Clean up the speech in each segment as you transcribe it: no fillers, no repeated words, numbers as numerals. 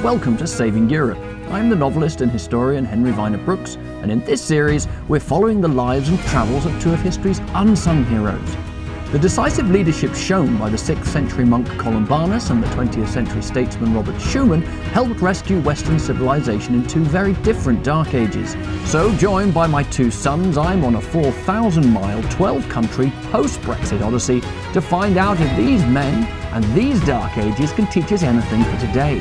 welcome to Saving Europe. I'm the novelist and historian Henry Vyner-Brooks, and in this series we're following the lives and travels of two of history's unsung heroes. The decisive leadership shown by the 6th century monk Columbanus and the 20th century statesman Robert Schumann helped rescue Western civilization in two very different dark ages. So, joined by my two sons, I'm on a 4,000-mile, 12-country post-Brexit odyssey to find out if these men and these dark ages can teach us anything for today.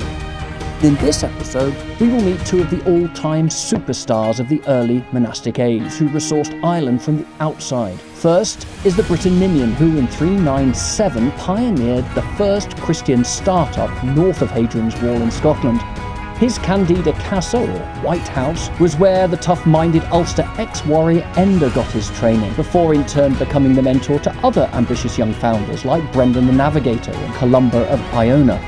In this episode, we will meet two of the all-time superstars of the early monastic age who resourced Ireland from the outside. First is the Britanny who in 397 pioneered the first Christian start-up north of Hadrian's Wall in Scotland. His CANDIDA CASA, or White House, was where the tough-minded Ulster ex-warrior Enda got his training, before in turn becoming the mentor to other ambitious young founders like Brendan the Navigator and Columba of Iona.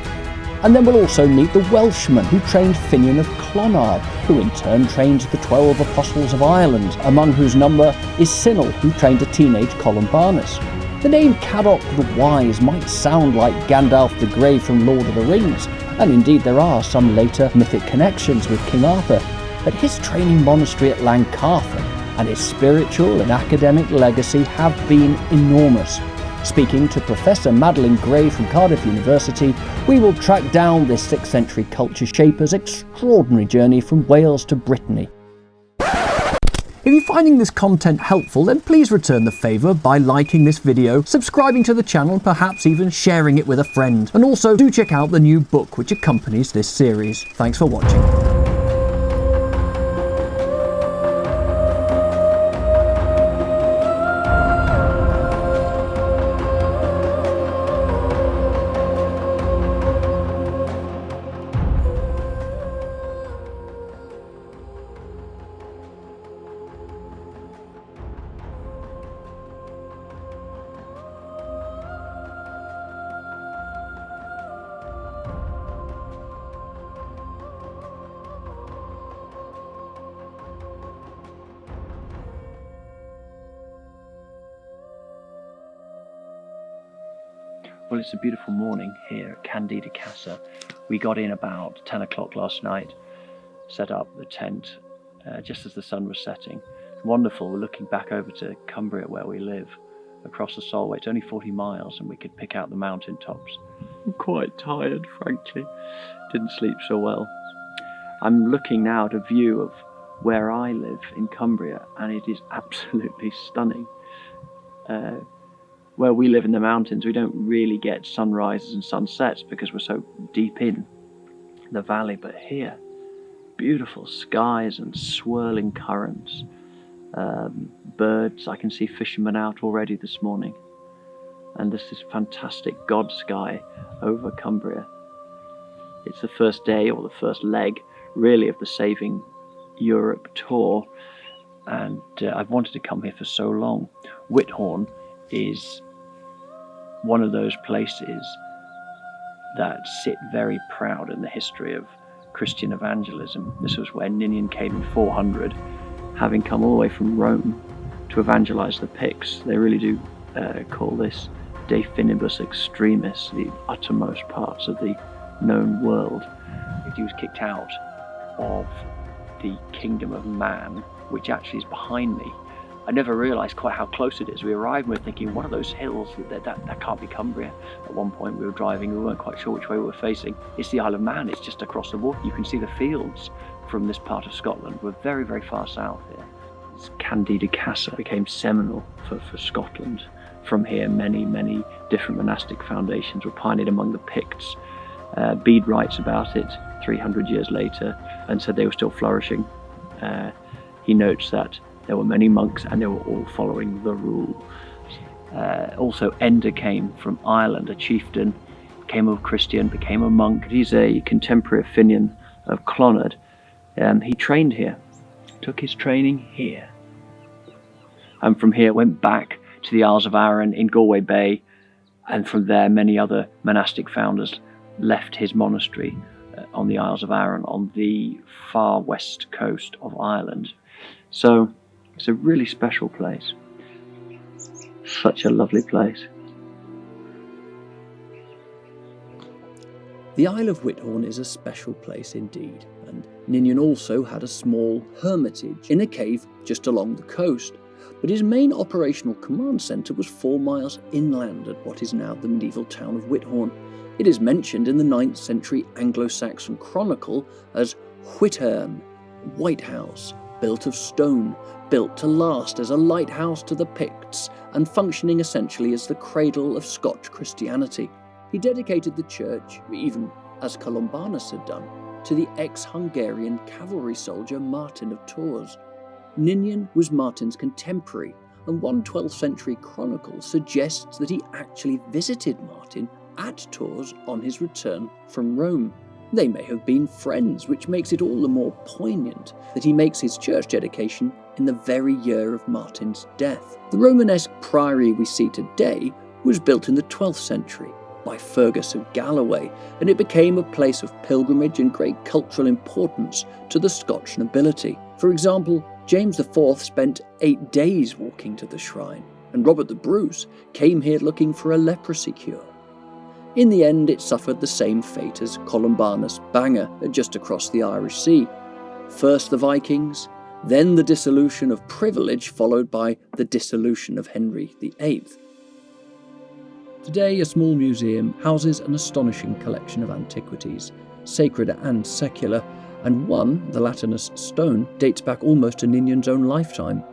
And then we'll also meet the Welshman who trained Finian of Clonard, who in turn trained the 12 Apostles of Ireland, among whose number is Sinnel, who trained a teenage Columbanus. The name Cadoc the Wise might sound like Gandalf the Grey from Lord of the Rings, and indeed there are some later mythic connections with King Arthur, but his training monastery at Llancarfan and his spiritual and academic legacy have been enormous. Speaking to Professor Maddy Grey from Cardiff University, we will track down this 6th century culture shaper's extraordinary journey from Wales to Britanny. If you're finding this content helpful, then please return the favour by liking this video, subscribing to the channel, and perhaps even sharing it with a friend. And also do check out the new book which accompanies this series. Thanks for watching. Well, it's a beautiful morning here at CANDIDA CASA. We got in about 10 o'clock last night, set up the tent just as the sun was setting. Wonderful. We're looking back over to Cumbria where we live, across the Solway. It's only 40 miles and we could pick out the mountain tops. I'm quite tired, frankly. Didn't sleep so well. I'm looking now at a view of where I live in Cumbria, and it is absolutely stunning. Where we live in the mountains, we don't really get sunrises and sunsets because we're so deep in the valley. But here, beautiful skies and swirling currents, birds. I can see fishermen out already this morning. And this is fantastic God sky over Cumbria. It's the first day, or the first leg, really, of the Saving Europe tour. And I've wanted to come here for so long. Whithorn is one of those places that sit very proud in the history of Christian evangelism. This was where Ninian came in 400, having come all the way from Rome to evangelize the Picts. They really do call this De Finibus Extremis, the uttermost parts of the known world. He was kicked out of the kingdom of man, which actually is behind me. I never realised quite how close it is. We arrived and we were thinking, one of those hills, that can't be Cumbria. At one point we were driving, we weren't quite sure which way we were facing. It's the Isle of Man, it's just across the water. You can see the fields from this part of Scotland. We're very, very far south here. It's CANDIDA CASA became seminal for Scotland. From here, many, many different monastic foundations were pioneered among the Picts. Bede writes about it 300 years later and said they were still flourishing. He notes that there were many monks and they were all following the rule. Also, Enda came from Ireland, a chieftain, became a Christian, became a monk. He's a contemporary of Finian of Clonard. He trained here, took his training here. And from here went back to the Isles of Arran in Galway Bay. And from there, many other monastic founders left his monastery on the Isles of Arran on the far west coast of Ireland. So it's a really special place. Such a lovely place. The Isle of Whithorn is a special place indeed, and Ninian also had a small hermitage in a cave just along the coast, but his main operational command centre was 4 miles inland at what is now the medieval town of Whithorn. It is mentioned in the 9th century Anglo-Saxon chronicle as Whithorn, White House, built of stone, built to last as a lighthouse to the Picts, and functioning essentially as the cradle of Scotch Christianity. He dedicated the church, even as Columbanus had done, to the ex-Hungarian cavalry soldier Martin of Tours. Ninian was Martin's contemporary, and one 12th century chronicle suggests that he actually visited Martin at Tours on his return from Rome. They may have been friends, which makes it all the more poignant that he makes his church dedication in the very year of Martin's death. The Romanesque priory we see today was built in the 12th century by Fergus of Galloway, and it became a place of pilgrimage and great cultural importance to the Scotch nobility. For example, James IV spent 8 days walking to the shrine, and Robert the Bruce came here looking for a leprosy cure. In the end, it suffered the same fate as Columbanus Bangor just across the Irish Sea. First the Vikings, then the dissolution of privilege, followed by the dissolution of Henry VIII. Today, a small museum houses an astonishing collection of antiquities, sacred and secular, and one, the Latinus stone, dates back almost to Ninian's own lifetime.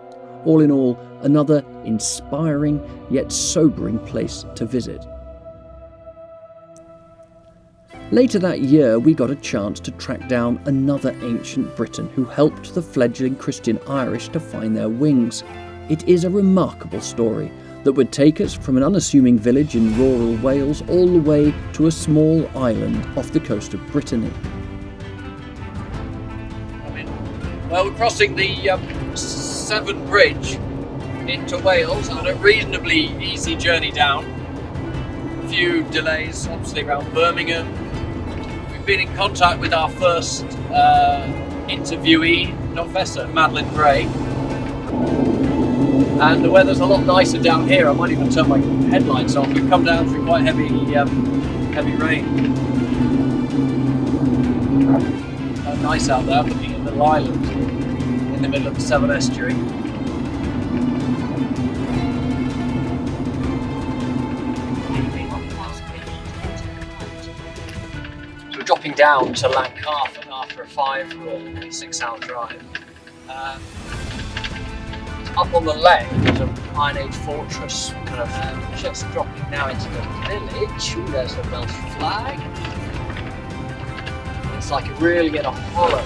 All in all, another inspiring yet sobering place to visit. Later that year, we got a chance to track down another ancient Briton who helped the fledgling Christian Irish to find their wings. It is a remarkable story that would take us from an unassuming village in rural Wales all the way to a small island off the coast of Britanny. Well, we're crossing the Severn Bridge into Wales on a reasonably easy journey down. A few delays, obviously, around Birmingham. We've been in contact with our first interviewee, Professor Maddy Grey. And the weather's a lot nicer down here. I might even turn my headlights off. We've come down through quite heavy rain. Nice out there, looking at the little island in the middle of the Severn estuary. So we're dropping down to Llancarfan after a 5 or 6-hour drive. Up on the left is an Iron Age fortress, kind of just dropping now into the village. Ooh, there's a Welsh flag. It's like really in a hollow.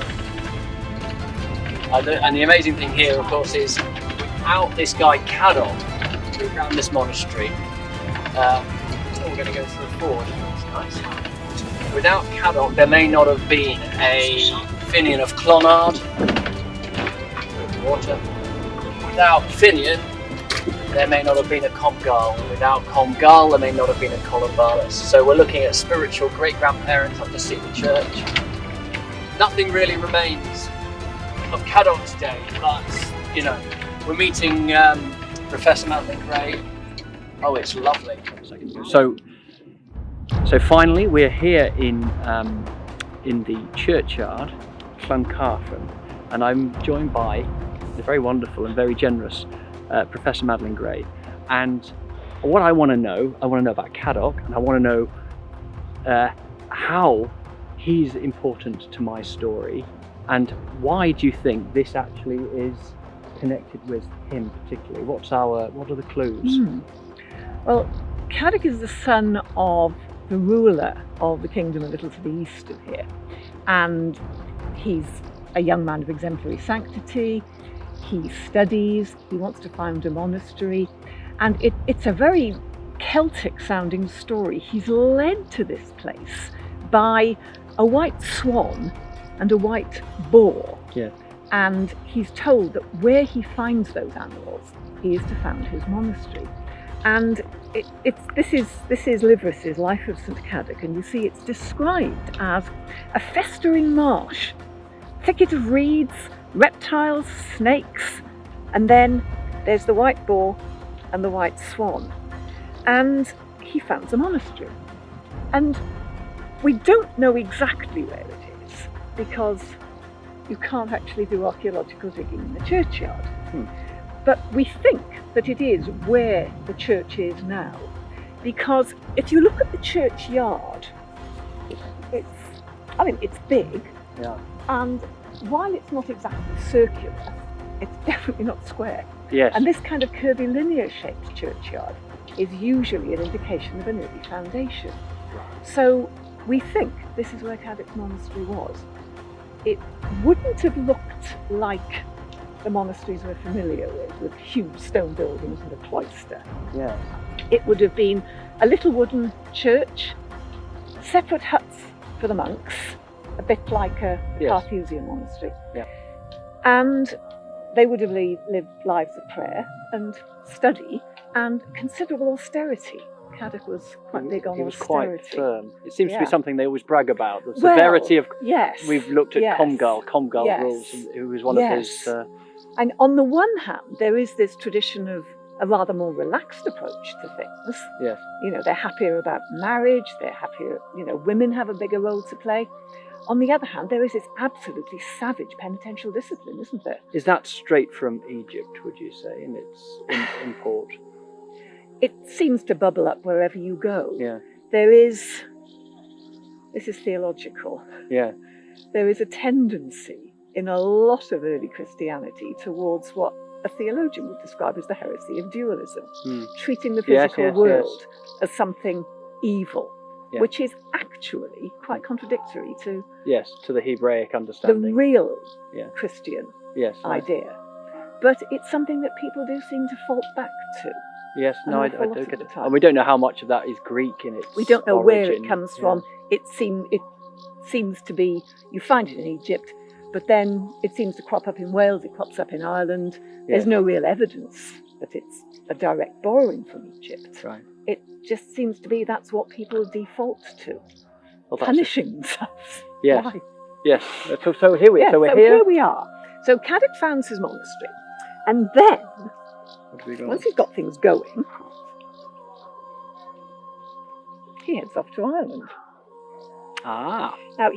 And the amazing thing here, of course, is without this guy Cadoc, who ran this monastery, we're going to go through a ford. That's nice. Without Cadoc, there may not have been a Finian of Clonard. Water. Without Finian, there may not have been a Comgal. Without Comgal, there may not have been a Columbanus. So we're looking at spiritual great-grandparents up to see the church. Nothing really remains of Cadoc's day, but, you know, we're meeting Professor Maddy Grey. Oh, it's lovely. So finally, we're here in the churchyard, Llancarfan, and I'm joined by the very wonderful and very generous Professor Maddy Grey. And what I want to know about Cadoc, and I want to know how he's important to my story, and why do you think this actually is connected with him particularly? What are the clues? Well, Cadoc is the son of the ruler of the kingdom a little to the east of here, and he's a young man of exemplary sanctity. He studies, he wants to found a monastery, and it's a very Celtic sounding story. He's led to this place by a white swan and a white boar. Yeah. And he's told that where he finds those animals, he is to found his monastery. And this is Liveris's Life of St Cadoc, and you see it's described as a festering marsh, thicket of reeds, reptiles, snakes, and then there's the white boar and the white swan. And he founds a monastery. And We don't know exactly where it is because you can't actually do archaeological digging in the churchyard. But we think that it is where the church is now, because if you look at the churchyard, it's big, and while it's not exactly circular, it's definitely not square. Yes. And this kind of curvilinear shaped churchyard is usually an indication of an early foundation. So we think this is where Cadoc Monastery was. It wouldn't have looked like the monasteries we're familiar with huge stone buildings and a cloister. Yeah. It would have been a little wooden church, separate huts for the monks, a bit like a Carthusian monastery. Yeah. And they would have lived lives of prayer and study and considerable austerity. Cadoc was quite big on austerity. He was quite firm. It seems to be something they always brag about, the severity of... Yes. We've looked at Comgall rules, who was one of his... And on the one hand, there is this tradition of a rather more relaxed approach to things. Yes. You know, they're happier about marriage, they're happier, women have a bigger role to play. On the other hand, there is this absolutely savage penitential discipline, isn't there? Is that straight from Egypt, would you say, in its import? It seems to bubble up wherever you go. Yeah. This is theological. Yeah. There is a tendency in a lot of early Christianity towards what a theologian would describe as the heresy of dualism, treating the physical world as something evil, which is actually quite contradictory to the Hebraic understanding, the real Christian idea. But it's something that people do seem to fall back to. Yes, no, I do get it. And we don't know how much of that is Greek in its We don't know origin. where it comes from. It seems to be, you find it in Egypt, but then it seems to crop up in Wales, it crops up in Ireland. There's no real evidence that it's a direct borrowing from Egypt. Right. It just seems to be that's what people default to, punishing themselves. Yes. Why? Yes. So here we are. So we're here. Here we are. So Cadoc founds his monastery, and then once he's got things going, he heads off to Ireland. Ah. Now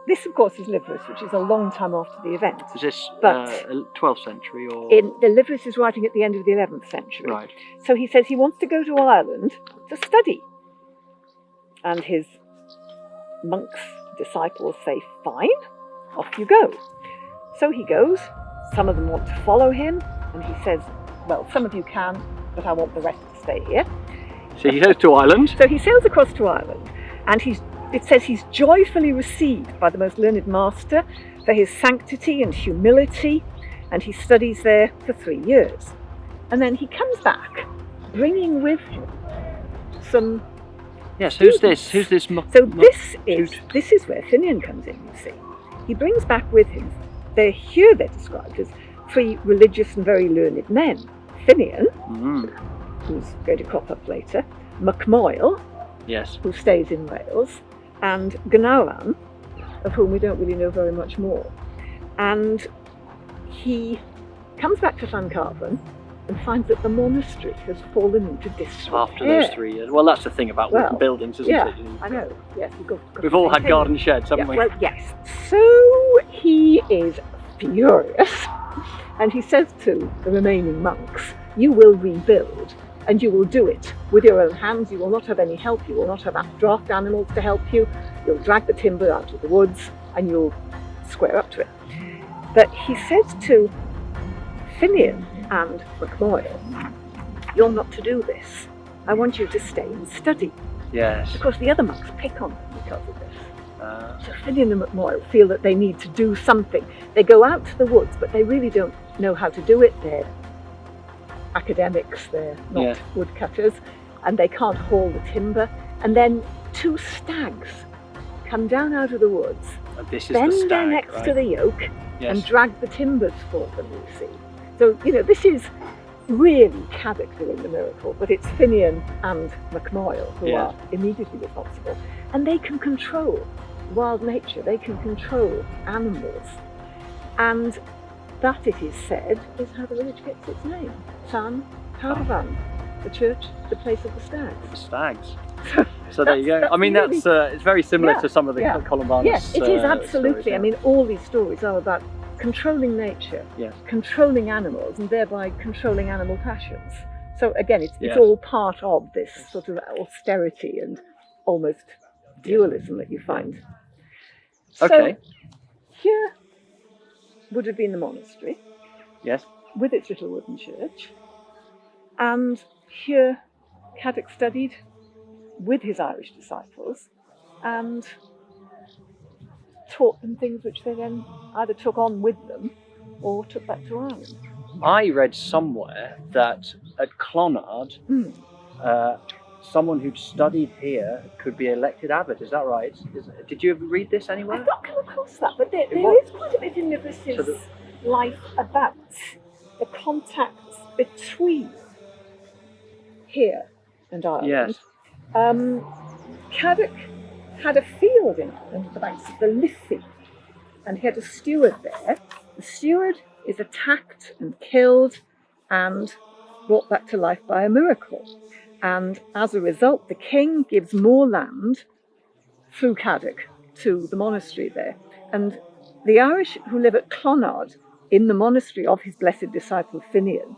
this of course is Livius, which is a long time after the event. Is this 12th century or? The Livius is writing at the end of the 11th century. Right. So he says he wants to go to Ireland to study. And his monks, disciples say, fine, off you go. So he goes, some of them want to follow him, and he says, well, some of you can, but I want the rest to stay here. So he goes to Ireland. So he sails across to Ireland, and it says he's joyfully received by the most learned master for his sanctity and humility, and he studies there for 3 years. And then he comes back, bringing with him some Yes, who's this? Who's this? So this is where Finian comes in, you see. He brings back with him, they're described as 3 religious and very learned men. Finian, who's going to crop up later, MacMoyle, who stays in Wales, and Gnaran, of whom we don't really know very much more. And he comes back to Llancarfan and finds that the monastery has fallen into disrepair. After those 3 years. Well, that's the thing about wooden buildings, isn't it? I know. Yes, we've all had garden sheds, haven't we? Well, yes. So he is furious, and he says to the remaining monks, you will rebuild, and you will do it with your own hands. You will not have any help. You will not have draft animals to help you. You'll drag the timber out of the woods, and you'll square up to it. But he says to Finian and MacMoyle, you're not to do this. I want you to stay and study. Yes. Of course, the other monks pick on them because of this. So Finian and MacMoyle feel that they need to do something. They go out to the woods, but they really don't know how to do it. They're academics, they're not woodcutters, and they can't haul the timber. And then 2 stags come down out of the woods, bend their necks to the yoke, and drag the timbers for them, you see. So, this is really Cadoc doing the miracle, but it's Finian and MacMoyle who are immediately responsible. And they can control wild nature, they can control animals. And that, it is said, is how the village gets its name, Llancarfan. the church, the place of the stags. The stags. So there you go. I mean, really, that's it's very similar to some of the Columbanus. Yes, it is absolutely. Stories, I mean, all these stories are about controlling nature, controlling animals, and thereby controlling animal passions. So again, it's all part of this sort of austerity and almost dualism that you find. Okay. So here would have been the monastery. Yes. With its little wooden church. And here Cadoc studied with his Irish disciples and taught them things which they then either took on with them or took back to Ireland. I read somewhere that at Clonard, someone who'd studied here could be elected abbot. Is that right? Did you ever read this anywhere? I've not come across that, but there is quite a bit in Liverpool's life about the contacts between here and Ireland. Yes. Cadoc had a field in Ireland at the banks of the Liffey, and he had a steward there. The steward is attacked and killed and brought back to life by a miracle. And as a result, the king gives more land through Cadoc to the monastery there. And the Irish who live at Clonard, in the monastery of his blessed disciple Finian,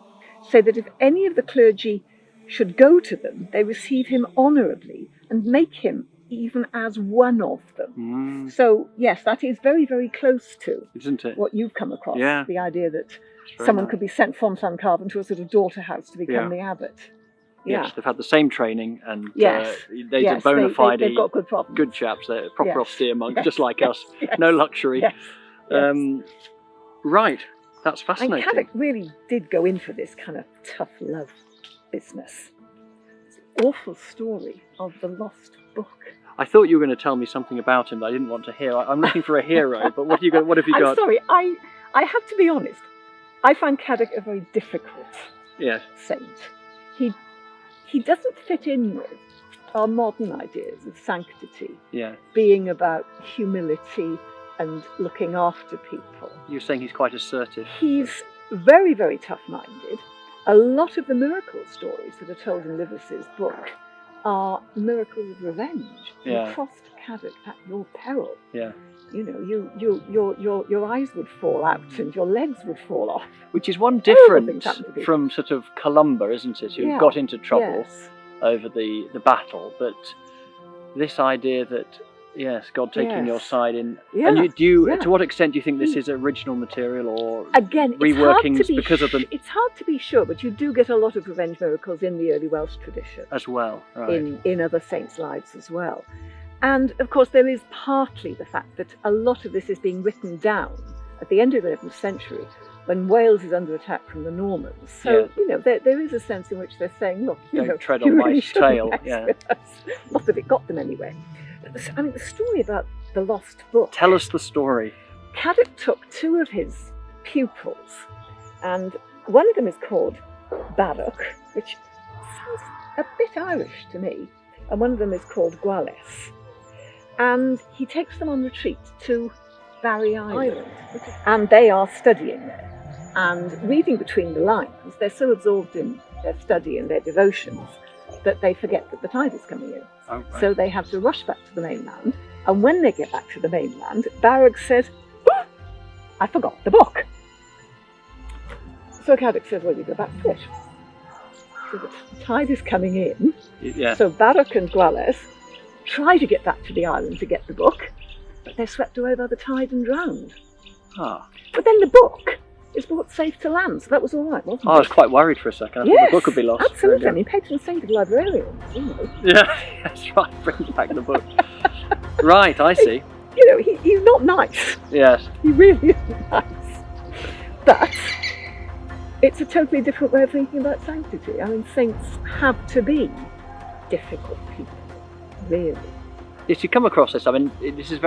say that if any of the clergy should go to them, they receive him honourably and make him even as one of them. So, yes, that is very, very close to Isn't it? what you've come across, Yeah. the idea that someone could be sent from Llancarfan to a sort of daughter house to become the abbot. Yes, they've had the same training and Yes. they're bona fide, they've got good problems. good chaps. They're proper austere monks, Yes. just like us. Yes. No luxury. Yes. Yes. Right, that's And fascinating. Cadoc really did go in for this kind of tough love business. It's an awful story of the lost book. I thought you were going to tell me something about him that I didn't want to hear. I'm looking for a hero, but what have you got? I'm sorry, I have to be honest. I find Cadoc a very difficult saint. He doesn't fit in with our modern ideas of sanctity, being about humility and looking after people. You're saying he's quite assertive. He's very, very tough-minded. A lot of the miracle stories that are told in Liverpool's book are miracles of revenge. You crossed Cadoc at your peril. Yeah. You know, your eyes would fall out and your legs would fall off. Which is one difference happened to from sort of Columba, isn't it? Who got into trouble over the battle, but this idea that God taking your side in. And to what extent do you think this is original material or again reworkings because of them? It's hard to be sure, but you do get a lot of revenge miracles in the early Welsh tradition as well, right? In other saints' lives as well. And of course, there is partly the fact that a lot of this is being written down at the end of the 11th century when Wales is under attack from the Normans. So, you know, there is a sense in which they're saying, look, Don't tread on my tail. Not that it got them anyway. I mean, the story about the lost book. Tell us the story. Cadoc took two of his pupils, and one of them is called Cadoc, which sounds a bit Irish to me, and one of them is called Gwales. And he takes them on retreat to Barry Island, and they are studying there. And reading between the lines, they're so absorbed in their study and their devotions that they forget that the tide is coming in. Oh, right. So they have to rush back to the mainland. And when they get back to the mainland, Barragh says, "Oh, I forgot the book." So Cadoc says, well, you go back fish. So the tide is coming in. So Cadoc and Gwales try to get back to the island to get the book, but they're swept away by the tide and drowned. But then the book is brought safe to land, so that was all right, wasn't it? I was quite worried for a second. I thought the book would be lost. Absolutely. I mean, patron saint of librarians, you know. Yeah, that's right. Brings back the book. Right, I see. You know, he's not nice. Yes. He really isn't nice. But it's a totally different way of thinking about sanctity. I mean, saints have to be difficult people, really. Yes, you come across this. I mean, this is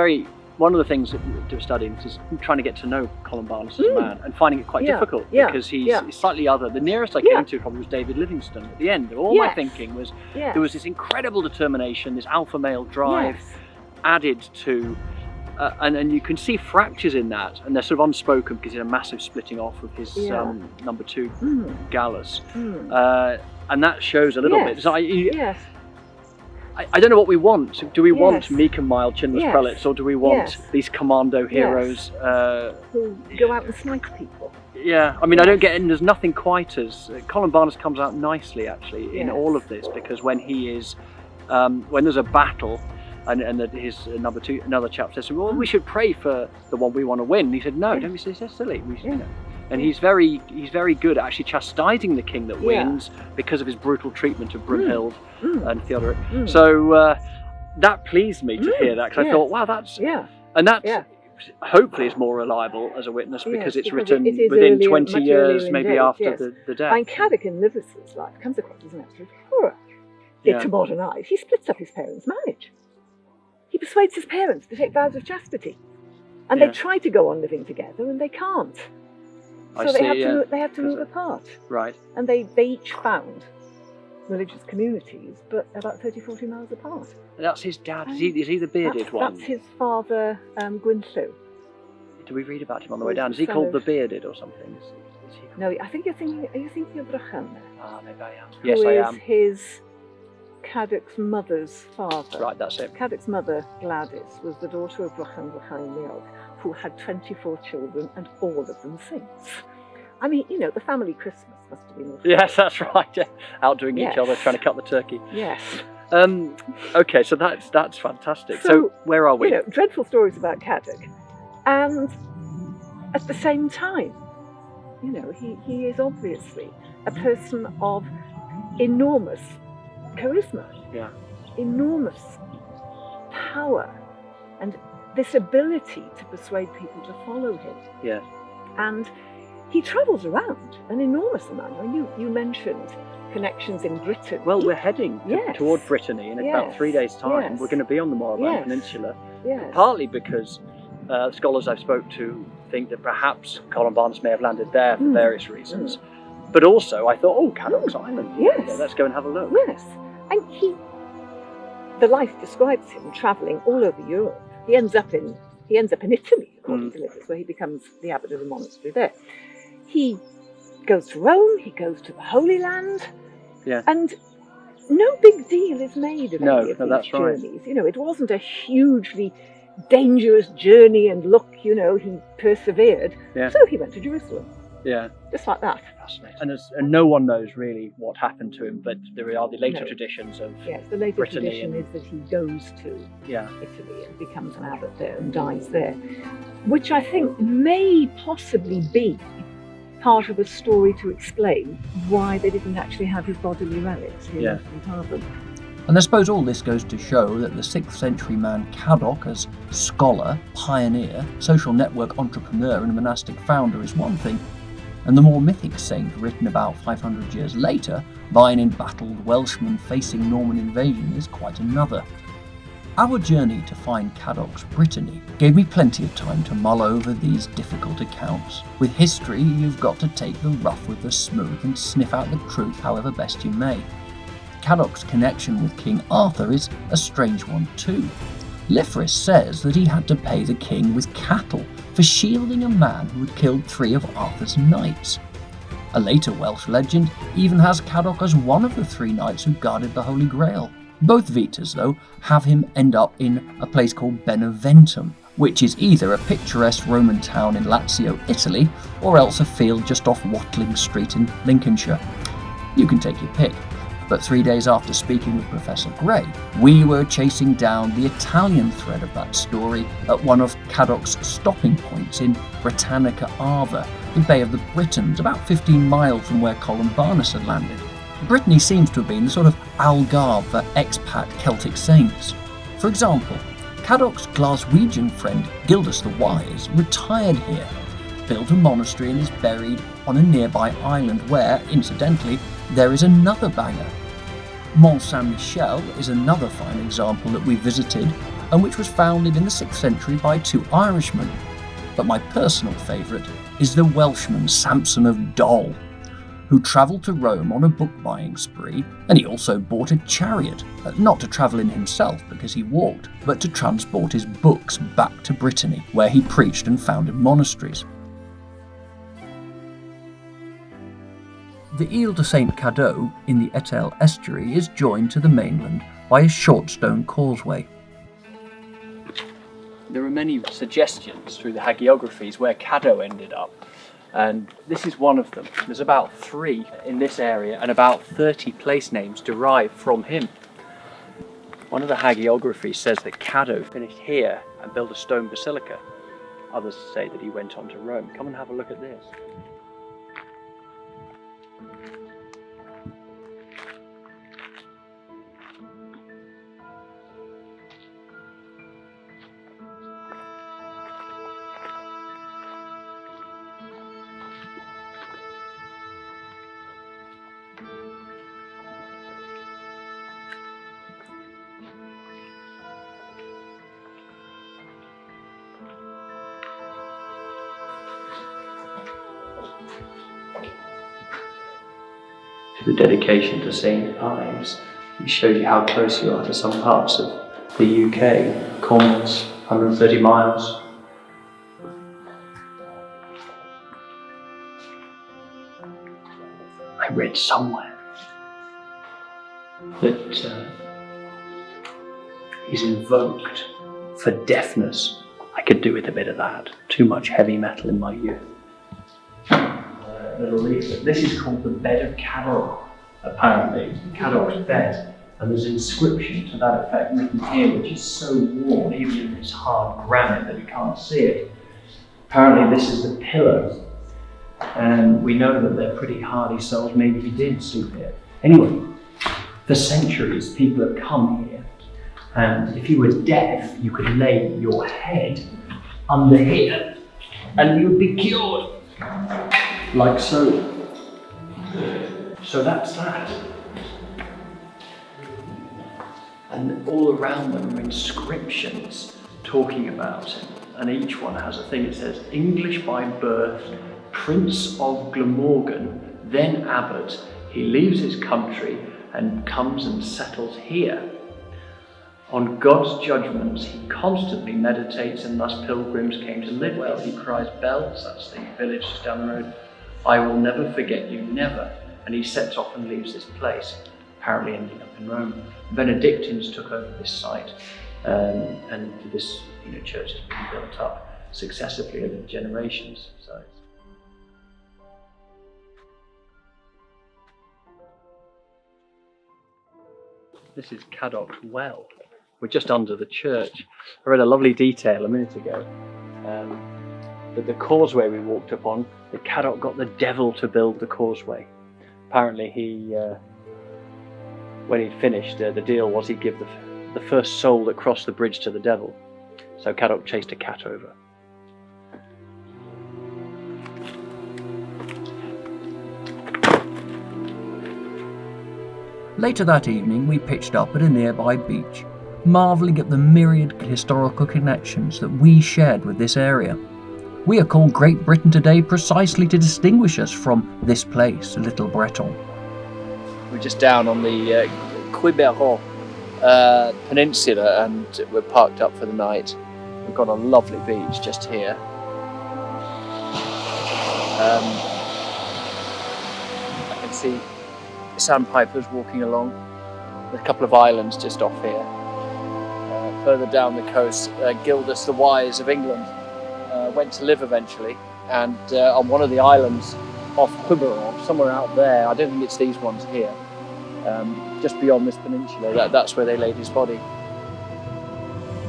one of the things to study is trying to get to know Columbanus as a man and finding it quite difficult because he's slightly other. The nearest I came to probably was David Livingstone at the end. All my thinking was there was this incredible determination, this alpha male drive added to, and you can see fractures in that, and they're sort of unspoken because he had a massive splitting off of his number two, Gallus. And that shows a little bit. So Yes. I don't know what we want. Do we want Yes. meek and mild, chinless Yes. prelates, or do we want Yes. these commando heroes? Who go out and snipe people. Yeah, I mean, I don't get in. There's nothing quite as Colin Barnes comes out nicely actually in Yes. all of this, because when he is, when there's a battle, and his another chap says, "Well, we should pray for the one we want to win." And he said, "No, don't be so silly. We should, you know." And he's very good at actually chastising the king that wins because of his brutal treatment of Brunhild and Theodoric. So that pleased me to hear that, because I thought, wow, that's and that hopefully is more reliable as a witness, because it's written within 20 years, maybe after the death. And Cadoc in Livis's life comes across as an absolute horror. To modern eyes, he splits up his parents' marriage. He persuades his parents to take vows of chastity, and they try to go on living together, and they can't. So they have to move apart. Right. And they each found religious communities, but about 30-40 miles apart. That's his dad. Is he the bearded one? That's his father, Gwynllyw. Do we read about him on the way down? Is he called the bearded or something? No, I think are you thinking of Brychan there? Ah, maybe I am. Yes, I am. Who is his Cadoc's mother's father. Right, that's it. Cadoc's mother, Gladys, was the daughter of Brychan Leog, who had 24 children and all of them saints. I mean, you know, the family Christmas must have been awful. Yes, that's right. Yeah. Outdoing each other, trying to cut the turkey. Yes. Okay, so that's fantastic. So where are we? You know, dreadful stories about Cadoc, and at the same time, you know, he is obviously a person of enormous charisma, enormous power, and this ability to persuade people to follow him. Yeah. And he travels around an enormous amount. I mean, you mentioned connections in Britain. Well, we're heading toward Britanny in about 3 days' time. Yes. We're going to be on the Morbihan Peninsula. Yes. Partly because scholars I've spoke to think that perhaps Colin Barnes may have landed there for various reasons. But also, I thought, Cadoc's Island. Yes. Yeah, let's go and have a look. Yes. And the life describes him travelling all over Europe. He ends up in Italy, according to Livis, where he becomes the abbot of the monastery there. He goes to Rome, he goes to the Holy Land, and no big deal is made of any of these journeys. You know, it wasn't a hugely dangerous journey, and look, you know, he persevered. So he went to Jerusalem. Yeah. Just like that. Fascinating. And no one knows really what happened to him, but there are the later traditions of the later Britanny tradition is that he goes to Italy and becomes an abbot there and dies there, which I think may possibly be part of a story to explain why they didn't actually have his bodily relics here in Harvard. And I suppose all this goes to show that the 6th century man Cadoc, as scholar, pioneer, social network entrepreneur and monastic founder, is one thing, and the more mythic saint written about 500 years later, by an embattled Welshman facing Norman invasion, is quite another. Our journey to find Cadoc's Britanny gave me plenty of time to mull over these difficult accounts. With history, you've got to take the rough with the smooth and sniff out the truth however best you may. Cadoc's connection with King Arthur is a strange one too. Lythris says that he had to pay the king with cattle for shielding a man who had killed 3 of Arthur's knights. A later Welsh legend even has Cadoc as one of the 3 knights who guarded the Holy Grail. Both Vitas, though, have him end up in a place called Beneventum, which is either a picturesque Roman town in Lazio, Italy, or else a field just off Watling Street in Lincolnshire. You can take your pick. But 3 days after speaking with Professor Grey, we were chasing down the Italian thread of that story at one of Cadoc's stopping points in Britannica Arva, the Bay of the Britons, about 15 miles from where Colin Barnes had landed. Britanny seems to have been the sort of Algarve for expat Celtic saints. For example, Cadoc's Glaswegian friend Gildas the Wise retired here, built a monastery and is buried on a nearby island where, incidentally, there is another banger. Mont Saint-Michel is another fine example that we visited and which was founded in the 6th century by 2 Irishmen. But my personal favourite is the Welshman Samson of Dol, who travelled to Rome on a book-buying spree, and he also bought a chariot, not to travel in himself because he walked, but to transport his books back to Britanny, where he preached and founded monasteries. The Ile de Saint Cadou in the Etel estuary is joined to the mainland by a short stone causeway. There are many suggestions through the hagiographies where Cadou ended up, and this is one of them. There's about 3 in this area and about 30 place names derived from him. One of the hagiographies says that Cadou finished here and built a stone basilica. Others say that he went on to Rome. Come and have a look at this. The dedication to St. Ives. It shows you how close you are to some parts of the UK. Cornwall's 130 miles. I read somewhere that he's invoked for deafness. I could do with a bit of that. Too much heavy metal in my youth. Little leaflet. This is called the Bed of Cadoc, apparently. Cadoc's bed. And there's an inscription to that effect written here, which is so worn, even in this hard granite, that you can't see it. Apparently this is the pillar. And we know that they're pretty hardy souls. Maybe he did sleep here. Anyway, for centuries, people have come here. And if you were deaf, you could lay your head under here and you'd be cured. Like so. So that's that. And all around them are inscriptions talking about him. And each one has a thing. It says, English by birth, Prince of Glamorgan, then abbot. He leaves his country and comes and settles here. On God's judgments he constantly meditates, and thus pilgrims came to live well. He cries bells, that's the village just down the road. I will never forget you, never. And he sets off and leaves this place, apparently ending up in Rome. Benedictines took over this site, and this church has been built up successively over generations. So this is Cadoc's well. We're just under the church. I read a lovely detail a minute ago. That the causeway we walked up on, that Cadoc got the devil to build the causeway. Apparently he, when he'd finished, the deal was he'd give the first soul that crossed the bridge to the devil. So Cadoc chased a cat over. Later that evening we pitched up at a nearby beach, marvelling at the myriad historical connections that we shared with this area. We are called Great Britain today precisely to distinguish us from this place, Little Breton. We're just down on the Quiberon peninsula and we're parked up for the night. We've got a lovely beach just here. I can see sandpipers walking along. There's a couple of islands just off here. Further down the coast, Gildas the Wise of England went to live eventually, and on one of the islands off Quiberon, somewhere out there, I don't think it's these ones here, just beyond this peninsula, that's where they laid his body.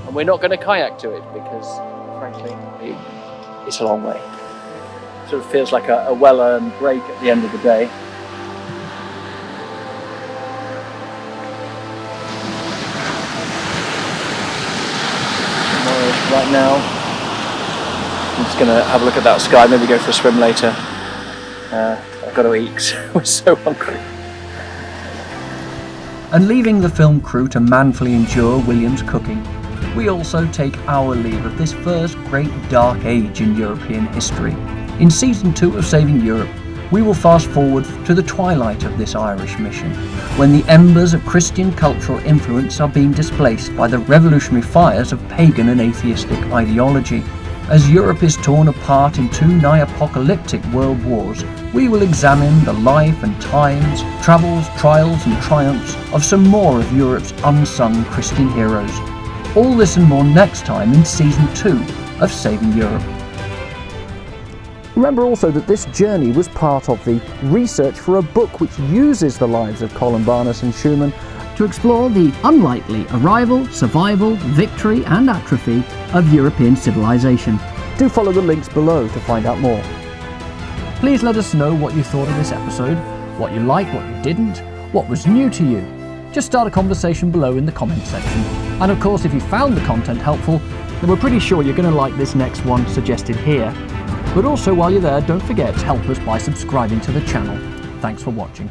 And we're not going to kayak to it because, frankly, it's a long way. It sort of feels like a well-earned break at the end of the day. Right now, I'm just going to have a look at that sky, maybe go for a swim later. I've got to eat because we're so hungry. And leaving the film crew to manfully endure William's cooking, we also take our leave of this first great dark age in European history. In season 2 of Saving Europe, we will fast forward to the twilight of this Irish mission, when the embers of Christian cultural influence are being displaced by the revolutionary fires of pagan and atheistic ideology. As Europe is torn apart in two nigh-apocalyptic world wars, we will examine the life and times, travels, trials and triumphs of some more of Europe's unsung Christian heroes. All this and more next time in Season 2 of Saving Europe. Remember also that this journey was part of the research for a book which uses the lives of Columbanus and Schumann to explore the unlikely arrival, survival, victory and atrophy of European civilization. Do follow the links below to find out more. Please let us know what you thought of this episode, what you liked, what you didn't, what was new to you. Just start a conversation below in the comments section. And of course, if you found the content helpful, then we're pretty sure you're going to like this next one suggested here. But also while you're there, don't forget to help us by subscribing to the channel. Thanks for watching.